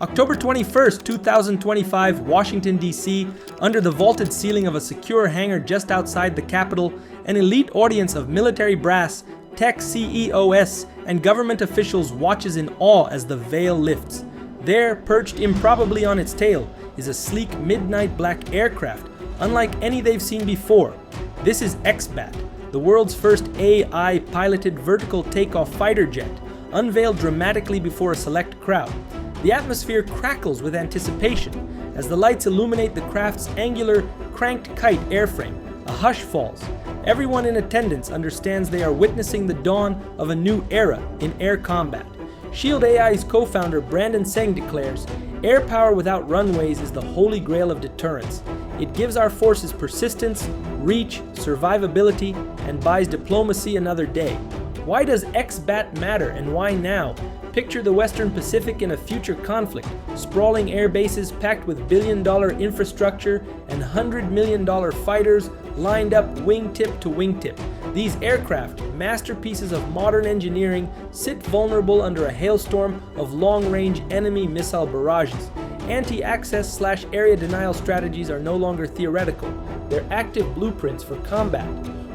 October 21st, 2025, Washington, D.C., under the vaulted ceiling of a secure hangar just outside the Capitol, an elite audience of military brass, tech CEOs, and government officials watches in awe as the veil lifts. There, perched improbably on its tail, is a sleek midnight black aircraft, unlike any they've seen before. This is X-Bat, the world's first AI-piloted vertical takeoff fighter jet, unveiled dramatically before a select crowd. The atmosphere crackles with anticipation as the lights illuminate the craft's angular, cranked kite airframe. A hush falls. Everyone in attendance understands they are witnessing the dawn of a new era in air combat. Shield AI's co-founder Brandon Seng declares, "Air power without runways is the holy grail of deterrence. It gives our forces persistence, reach, survivability, and buys diplomacy another day." Why does X-Bat matter, and why now? Picture the Western Pacific in a future conflict, sprawling air bases packed with billion-dollar infrastructure and $100 million fighters lined up wingtip to wingtip. These aircraft, masterpieces of modern engineering, sit vulnerable under a hailstorm of long-range enemy missile barrages. Anti-access/area denial strategies are no longer theoretical. They're active blueprints for combat.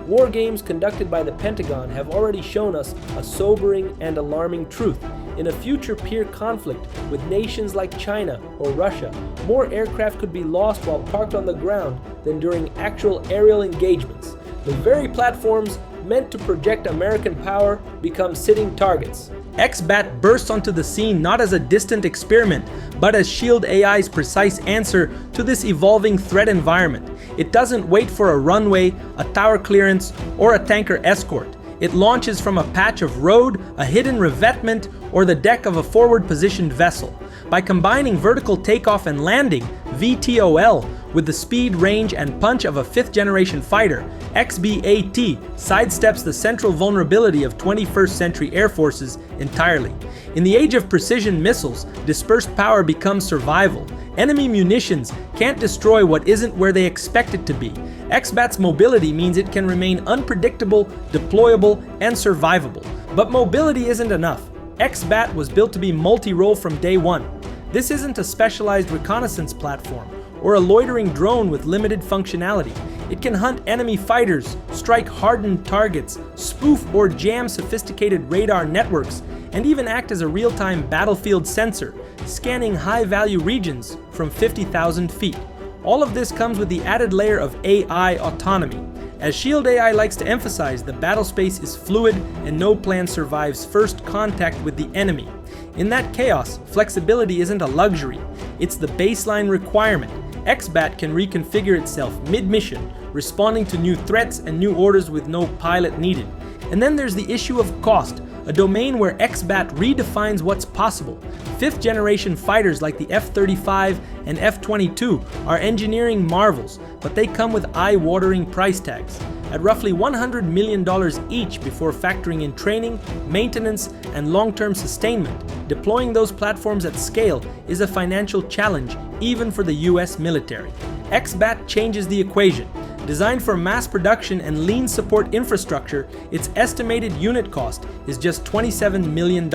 War games conducted by the Pentagon have already shown us a sobering and alarming truth. In a future peer conflict with nations like China or Russia, more aircraft could be lost while parked on the ground than during actual aerial engagements. The very platforms meant to project American power become sitting targets. X-Bat bursts onto the scene not as a distant experiment, but as Shield AI's precise answer to this evolving threat environment. It doesn't wait for a runway, a tower clearance, or a tanker escort. It launches from a patch of road, a hidden revetment, or the deck of a forward-positioned vessel. By combining vertical takeoff and landing, VTOL, with the speed, range, and punch of a fifth-generation fighter, XBAT sidesteps the central vulnerability of 21st century air forces entirely. In the age of precision missiles, dispersed power becomes survival. Enemy munitions can't destroy what isn't where they expect it to be. X-Bat's mobility means it can remain unpredictable, deployable, and survivable. But mobility isn't enough. X-Bat was built to be multi-role from day one. This isn't a specialized reconnaissance platform or a loitering drone with limited functionality. It can hunt enemy fighters, strike hardened targets, spoof or jam sophisticated radar networks, and even act as a real-time battlefield sensor, scanning high-value regions from 50,000 feet. All of this comes with the added layer of AI autonomy. As Shield AI likes to emphasize, the battle space is fluid and no plan survives first contact with the enemy. In that chaos, flexibility isn't a luxury, it's the baseline requirement. X-Bat can reconfigure itself mid-mission, responding to new threats and new orders with no pilot needed. And then there's the issue of cost, a domain where X-Bat redefines what's possible. Fifth-generation fighters like the F-35 and F-22 are engineering marvels, but they come with eye-watering price tags. At roughly $100 million each before factoring in training, maintenance, and long-term sustainment, deploying those platforms at scale is a financial challenge even for the US military. X-Bat changes the equation. Designed for mass production and lean support infrastructure, its estimated unit cost is just $27 million.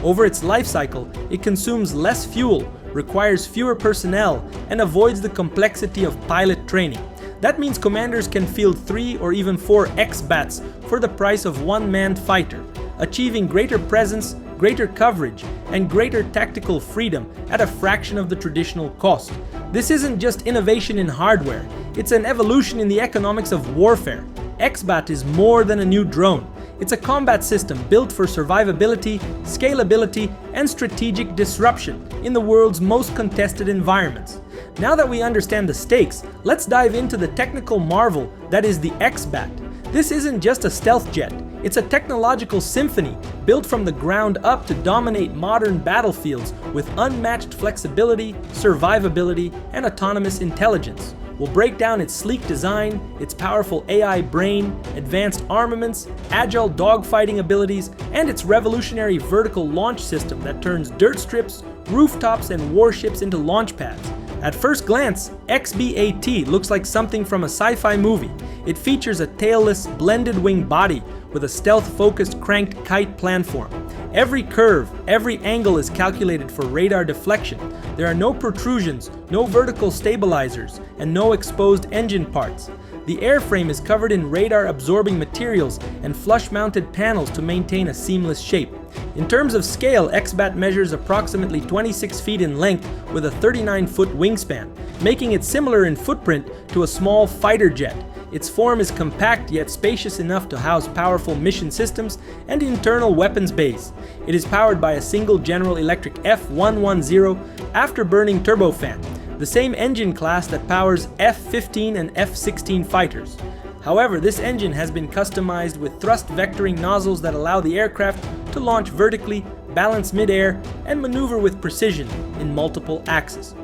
Over its life cycle, it consumes less fuel, requires fewer personnel, and avoids the complexity of pilot training. That means commanders can field 3 or even 4 X-Bats for the price of one manned fighter, achieving greater presence, greater coverage, and greater tactical freedom at a fraction of the traditional cost. This isn't just innovation in hardware, it's an evolution in the economics of warfare. X-Bat is more than a new drone. It's a combat system built for survivability, scalability, and strategic disruption in the world's most contested environments. Now that we understand the stakes, let's dive into the technical marvel that is the X-Bat. This isn't just a stealth jet, it's a technological symphony built from the ground up to dominate modern battlefields with unmatched flexibility, survivability, and autonomous intelligence. We'll break down its sleek design, its powerful AI brain, advanced armaments, agile dogfighting abilities, and its revolutionary vertical launch system that turns dirt strips, rooftops, and warships into launch pads. At first glance, XBAT looks like something from a sci-fi movie. It features a tailless, blended wing body with a stealth-focused cranked kite planform. Every curve, every angle is calculated for radar deflection. There are no protrusions, no vertical stabilizers, and no exposed engine parts. The airframe is covered in radar-absorbing materials and flush-mounted panels to maintain a seamless shape. In terms of scale, XBAT measures approximately 26 feet in length with a 39-foot wingspan, making it similar in footprint to a small fighter jet. Its form is compact yet spacious enough to house powerful mission systems and internal weapons bays. It is powered by a single General Electric F110 afterburning turbofan, the same engine class that powers F-15 and F-16 fighters. However, this engine has been customized with thrust vectoring nozzles that allow the aircraft to launch vertically, balance mid-air, and maneuver with precision in multiple axes.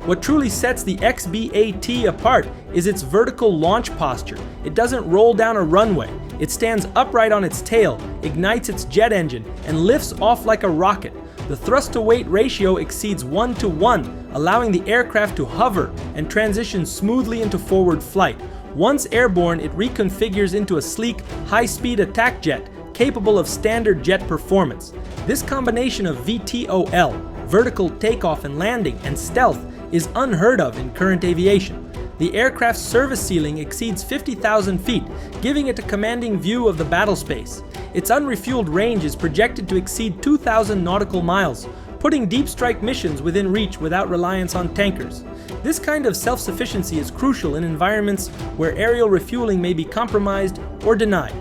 What truly sets the XBAT apart is its vertical launch posture. It doesn't roll down a runway. It stands upright on its tail, ignites its jet engine, and lifts off like a rocket. The thrust-to-weight ratio exceeds 1:1, allowing the aircraft to hover and transition smoothly into forward flight. Once airborne, it reconfigures into a sleek, high-speed attack jet, capable of standard jet performance. This combination of VTOL, vertical takeoff and landing, and stealth is unheard of in current aviation. The aircraft's service ceiling exceeds 50,000 feet, giving it a commanding view of the battle space. Its unrefueled range is projected to exceed 2,000 nautical miles, putting deep strike missions within reach without reliance on tankers. This kind of self-sufficiency is crucial in environments where aerial refueling may be compromised or denied.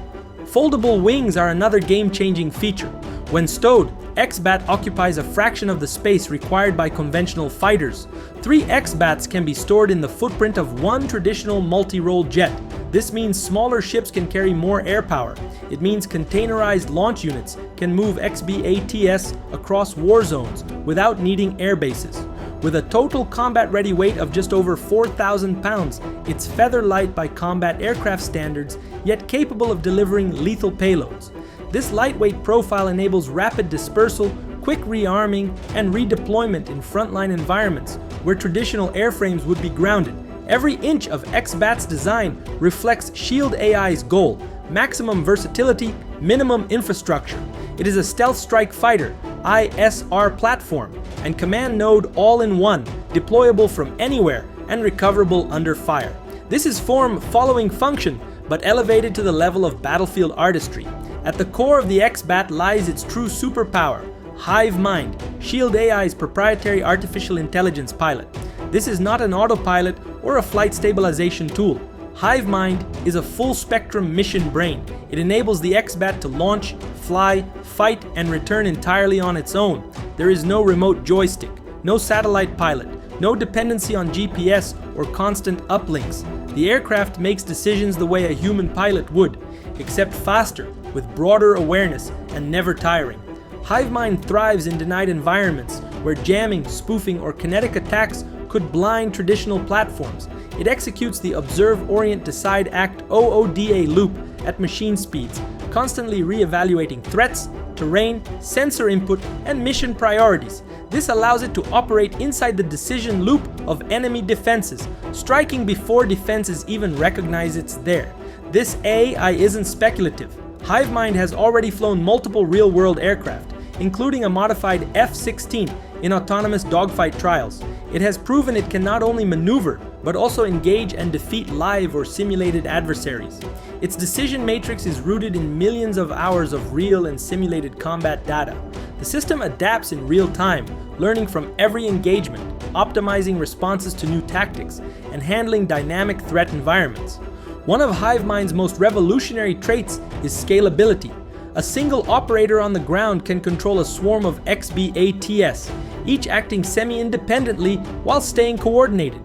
Foldable wings are another game-changing feature. When stowed, XBAT occupies a fraction of the space required by conventional fighters. 3 XBATs can be stored in the footprint of one traditional multi-role jet. This means smaller ships can carry more air power. It means containerized launch units can move XBATs across war zones without needing air bases. With a total combat-ready weight of just over 4,000 pounds, it's feather-light by combat aircraft standards, yet capable of delivering lethal payloads. This lightweight profile enables rapid dispersal, quick rearming, and redeployment in frontline environments where traditional airframes would be grounded. Every inch of XBAT's design reflects Shield AI's goal: maximum versatility, minimum infrastructure. It is a stealth strike fighter, ISR platform, and command node all in one, deployable from anywhere and recoverable under fire. This is form following function, but elevated to the level of battlefield artistry. At the core of the XBAT lies its true superpower, Hive Mind, Shield AI's proprietary artificial intelligence pilot. This is not an autopilot or a flight stabilization tool. Hive Mind is a full-spectrum mission brain. It enables the XBAT to launch, fly, fight, and return entirely on its own. There is no remote joystick, no satellite pilot, no dependency on GPS or constant uplinks. The aircraft makes decisions the way a human pilot would, except faster, with broader awareness and never tiring. HiveMind thrives in denied environments where jamming, spoofing, or kinetic attacks could blind traditional platforms. It executes the Observe, Orient, Decide, Act OODA loop at machine speeds, constantly re-evaluating threats, terrain, sensor input, and mission priorities. This allows it to operate inside the decision loop of enemy defenses, striking before defenses even recognize it's there. This AI isn't speculative. HiveMind has already flown multiple real-world aircraft, including a modified F-16 in autonomous dogfight trials. It has proven it can not only maneuver, but also engage and defeat live or simulated adversaries. Its decision matrix is rooted in millions of hours of real and simulated combat data. The system adapts in real time, learning from every engagement, optimizing responses to new tactics, and handling dynamic threat environments. One of HiveMind's most revolutionary traits is scalability. A single operator on the ground can control a swarm of XBATs, each acting semi-independently while staying coordinated.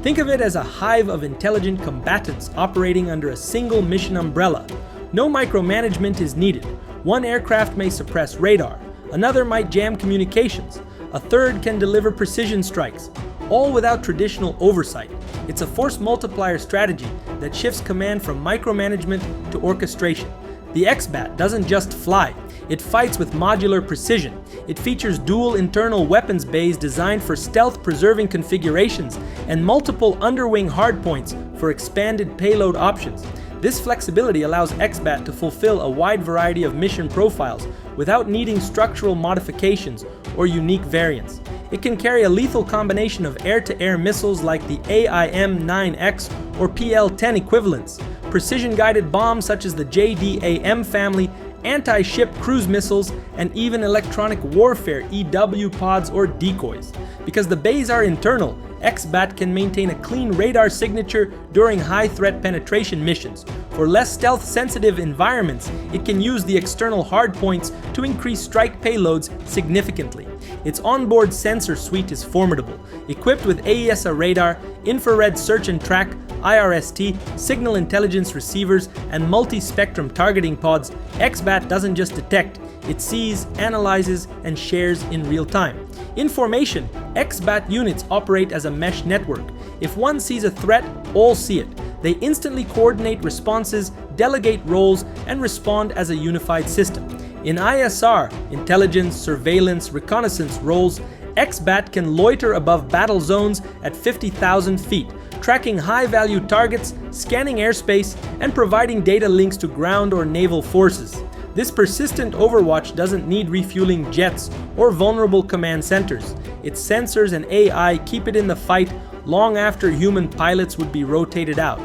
Think of it as a hive of intelligent combatants operating under a single mission umbrella. No micromanagement is needed. One aircraft may suppress radar, another might jam communications, a third can deliver precision strikes, all without traditional oversight. It's a force multiplier strategy that shifts command from micromanagement to orchestration. The XBAT doesn't just fly, it fights with modular precision. It features dual internal weapons bays designed for stealth-preserving configurations and multiple underwing hardpoints for expanded payload options. This flexibility allows XBAT to fulfill a wide variety of mission profiles without needing structural modifications or unique variants. It can carry a lethal combination of air-to-air missiles like the AIM-9X or PL-10 equivalents, precision-guided bombs such as the JDAM family, anti-ship cruise missiles, and even electronic warfare EW pods or decoys. Because the bays are internal, XBAT can maintain a clean radar signature during high-threat penetration missions. For less stealth-sensitive environments, it can use the external hardpoints to increase strike payloads significantly. Its onboard sensor suite is formidable. Equipped with AESA radar, infrared search and track, IRST, signal intelligence receivers, and multi-spectrum targeting pods, XBAT doesn't just detect, it sees, analyzes, and shares in real time. In formation, XBAT units operate as a mesh network. If one sees a threat, all see it. They instantly coordinate responses, delegate roles, and respond as a unified system. In ISR, intelligence, surveillance, reconnaissance roles, XBAT can loiter above battle zones at 50,000 feet, tracking high-value targets, scanning airspace, and providing data links to ground or naval forces. This persistent overwatch doesn't need refueling jets or vulnerable command centers. Its sensors and AI keep it in the fight long after human pilots would be rotated out.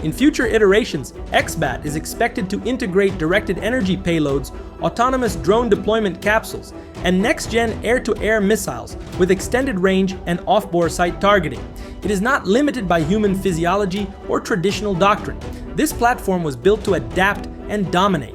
In future iterations, XBAT is expected to integrate directed energy payloads, autonomous drone deployment capsules, and next-gen air-to-air missiles with extended range and off-bore site targeting. It is not limited by human physiology or traditional doctrine. This platform was built to adapt and dominate.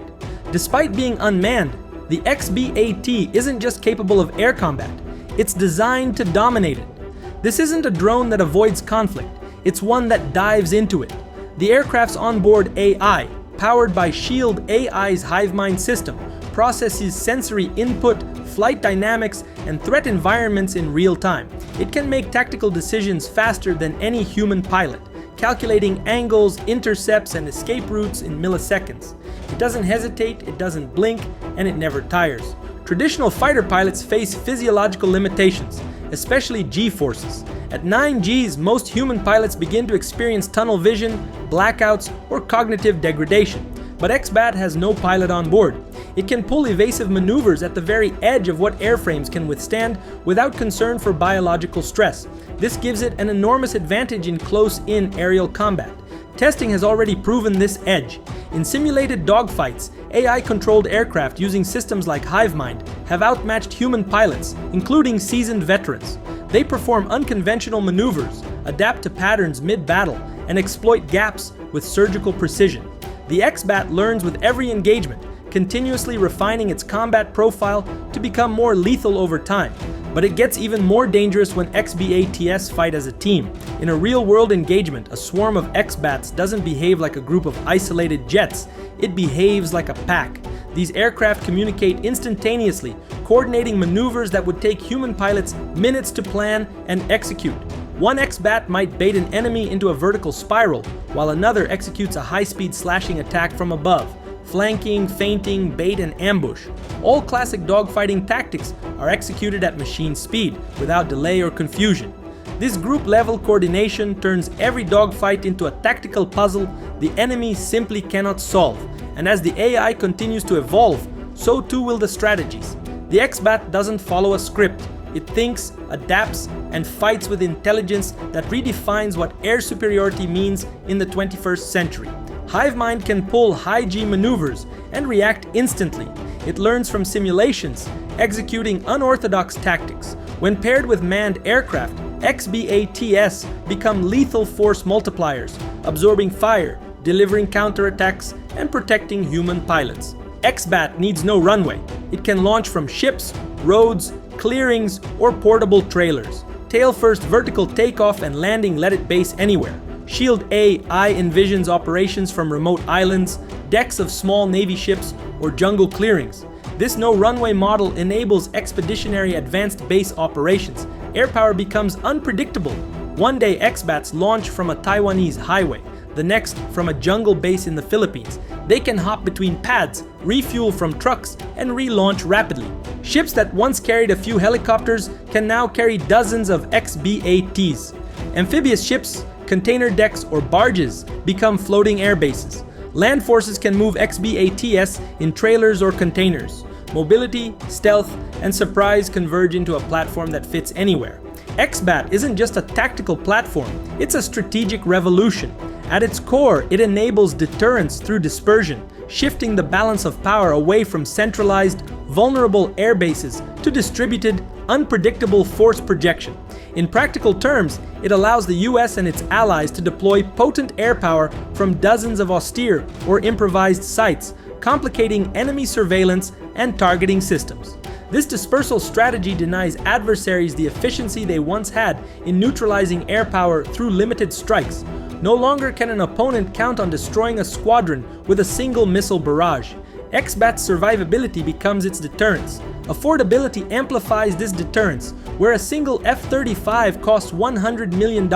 Despite being unmanned, the XBAT isn't just capable of air combat, it's designed to dominate it. This isn't a drone that avoids conflict, it's one that dives into it. The aircraft's onboard AI, powered by Shield AI's HiveMind system, processes sensory input, flight dynamics, and threat environments in real time. It can make tactical decisions faster than any human pilot, calculating angles, intercepts, and escape routes in milliseconds. It doesn't hesitate, it doesn't blink, and it never tires. Traditional fighter pilots face physiological limitations, especially G-forces. At 9 Gs, most human pilots begin to experience tunnel vision, blackouts, or cognitive degradation. But XBAT has no pilot on board. It can pull evasive maneuvers at the very edge of what airframes can withstand without concern for biological stress. This gives it an enormous advantage in close-in aerial combat. Testing has already proven this edge. In simulated dogfights, AI-controlled aircraft using systems like HiveMind have outmatched human pilots, including seasoned veterans. They perform unconventional maneuvers, adapt to patterns mid-battle, and exploit gaps with surgical precision. The XBAT learns with every engagement, continuously refining its combat profile to become more lethal over time. But it gets even more dangerous when XBATs fight as a team. In a real-world engagement, a swarm of XBATs doesn't behave like a group of isolated jets, it behaves like a pack. These aircraft communicate instantaneously, coordinating maneuvers that would take human pilots minutes to plan and execute. One XBAT might bait an enemy into a vertical spiral, while another executes a high-speed slashing attack from above. Flanking, feinting, bait, and ambush. All classic dogfighting tactics are executed at machine speed, without delay or confusion. This group-level coordination turns every dogfight into a tactical puzzle the enemy simply cannot solve. And as the AI continues to evolve, so too will the strategies. The XBAT doesn't follow a script. It thinks, adapts, and fights with intelligence that redefines what air superiority means in the 21st century. HiveMind can pull high-G maneuvers and react instantly. It learns from simulations, executing unorthodox tactics. When paired with manned aircraft, XBATs become lethal force multipliers, absorbing fire, delivering counterattacks, and protecting human pilots. XBAT needs no runway. It can launch from ships, roads, clearings, or portable trailers. Tail-first vertical takeoff and landing let it base anywhere. Shield AI envisions operations from remote islands, decks of small Navy ships, or jungle clearings. This no-runway model enables expeditionary advanced base operations. Air power becomes unpredictable. One day XBATs launch from a Taiwanese highway, the next from a jungle base in the Philippines. They can hop between pads, refuel from trucks, and relaunch rapidly. Ships that once carried a few helicopters can now carry dozens of XBATs. Amphibious ships, container decks, or barges become floating air bases. Land forces can move XBATs in trailers or containers. Mobility, stealth, and surprise converge into a platform that fits anywhere. XBAT isn't just a tactical platform, it's a strategic revolution. At its core, it enables deterrence through dispersion, shifting the balance of power away from centralized, vulnerable air bases to distributed, unpredictable force projection. In practical terms, it allows the US and its allies to deploy potent air power from dozens of austere or improvised sites, complicating enemy surveillance and targeting systems. This dispersal strategy denies adversaries the efficiency they once had in neutralizing air power through limited strikes. No longer can an opponent count on destroying a squadron with a single missile barrage. XBAT's survivability becomes its deterrence. Affordability amplifies this deterrence, where a single F-35 costs $100 million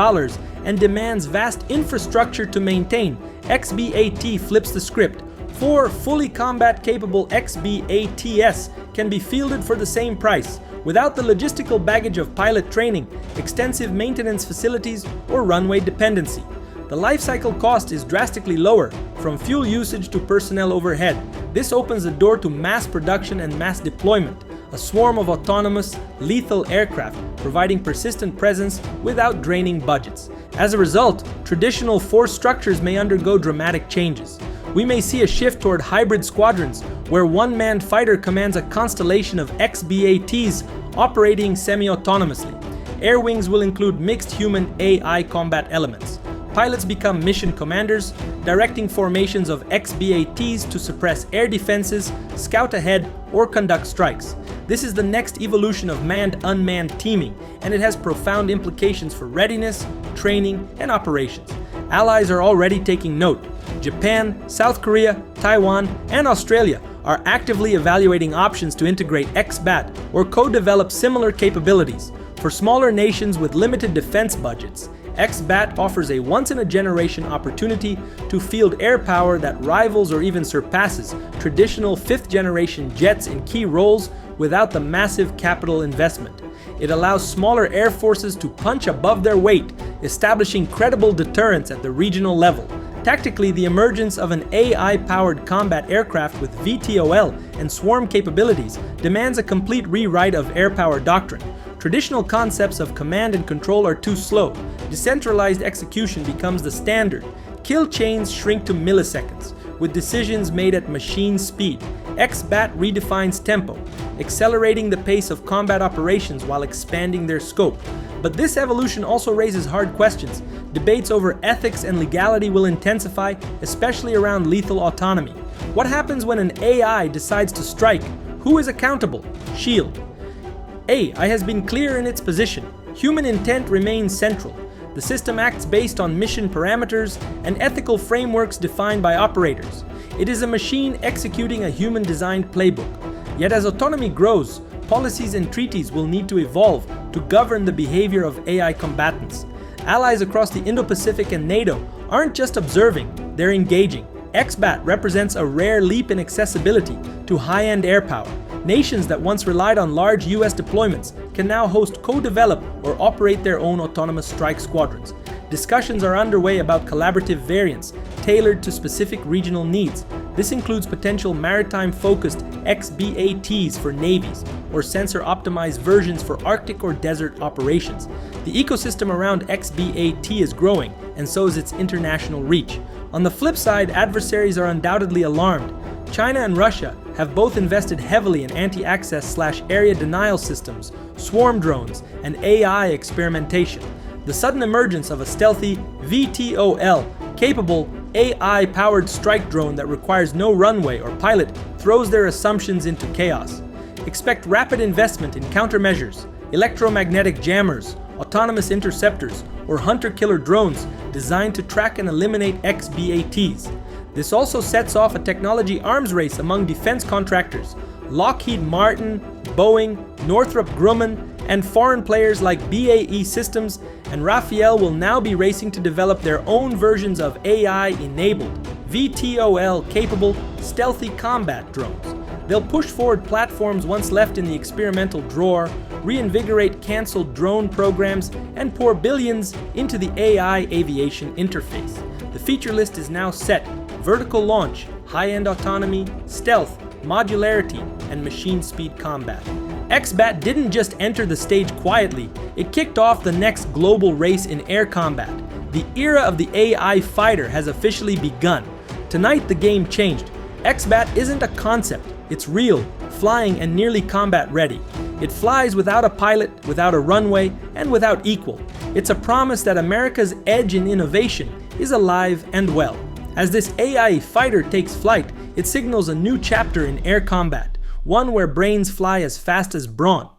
and demands vast infrastructure to maintain. XBAT flips the script. 4 fully combat-capable XBATs can be fielded for the same price, without the logistical baggage of pilot training, extensive maintenance facilities, or runway dependency. The life cycle cost is drastically lower, from fuel usage to personnel overhead. This opens the door to mass production and mass deployment, a swarm of autonomous, lethal aircraft providing persistent presence without draining budgets. As a result, traditional force structures may undergo dramatic changes. We may see a shift toward hybrid squadrons, where one-manned fighter commands a constellation of XBATs operating semi-autonomously. Air wings will include mixed human-AI combat elements. Pilots become mission commanders, directing formations of XBATs to suppress air defenses, scout ahead, or conduct strikes. This is the next evolution of manned-unmanned teaming, and it has profound implications for readiness, training, and operations. Allies are already taking note. Japan, South Korea, Taiwan, and Australia are actively evaluating options to integrate XBAT or co-develop similar capabilities. For smaller nations with limited defense budgets, XBAT offers a once-in-a-generation opportunity to field air power that rivals or even surpasses traditional 5th-generation jets in key roles without the massive capital investment. It allows smaller air forces to punch above their weight, establishing credible deterrence at the regional level. Tactically, the emergence of an AI-powered combat aircraft with VTOL and swarm capabilities demands a complete rewrite of air power doctrine. Traditional concepts of command and control are too slow. Decentralized execution becomes the standard. Kill chains shrink to milliseconds, with decisions made at machine speed. XBAT redefines tempo, accelerating the pace of combat operations while expanding their scope. But this evolution also raises hard questions. Debates over ethics and legality will intensify, especially around lethal autonomy. What happens when an AI decides to strike? Who is accountable? Shield. AI has been clear in its position. Human intent remains central. The system acts based on mission parameters and ethical frameworks defined by operators. It is a machine executing a human-designed playbook. Yet as autonomy grows, policies and treaties will need to evolve to govern the behavior of AI combatants. Allies across the Indo-Pacific and NATO aren't just observing, they're engaging. XBAT represents a rare leap in accessibility to high-end air power. Nations that once relied on large US deployments can now host co-develop or operate their own autonomous strike squadrons. Discussions are underway about collaborative variants tailored to specific regional needs. This includes potential maritime-focused XBATs for navies or sensor-optimized versions for Arctic or desert operations. The ecosystem around XBAT is growing, and so is its international reach. On the flip side, adversaries are undoubtedly alarmed. China and Russia have both invested heavily in anti-access/area denial systems, swarm drones, and AI experimentation. The sudden emergence of a stealthy VTOL-capable AI-powered strike drone that requires no runway or pilot throws their assumptions into chaos. Expect rapid investment in countermeasures, electromagnetic jammers, autonomous interceptors, or hunter-killer drones designed to track and eliminate XBATs. This also sets off a technology arms race among defense contractors. Lockheed Martin, Boeing, Northrop Grumman, and foreign players like BAE Systems and Rafael will now be racing to develop their own versions of AI-enabled, VTOL-capable, stealthy combat drones. They'll push forward platforms once left in the experimental drawer, reinvigorate cancelled drone programs, and pour billions into the AI aviation interface. The feature list is now set. vertical launch, high-end autonomy, stealth, modularity, and machine speed combat. X-Bat didn't just enter the stage quietly, it kicked off the next global race in air combat. The era of the AI fighter has officially begun. Tonight the game changed. X-Bat isn't a concept, it's real, flying and nearly combat ready. It flies without a pilot, without a runway, and without equal. It's a promise that America's edge in innovation is alive and well. As this AI fighter takes flight, it signals a new chapter in air combat, one where brains fly as fast as brawn.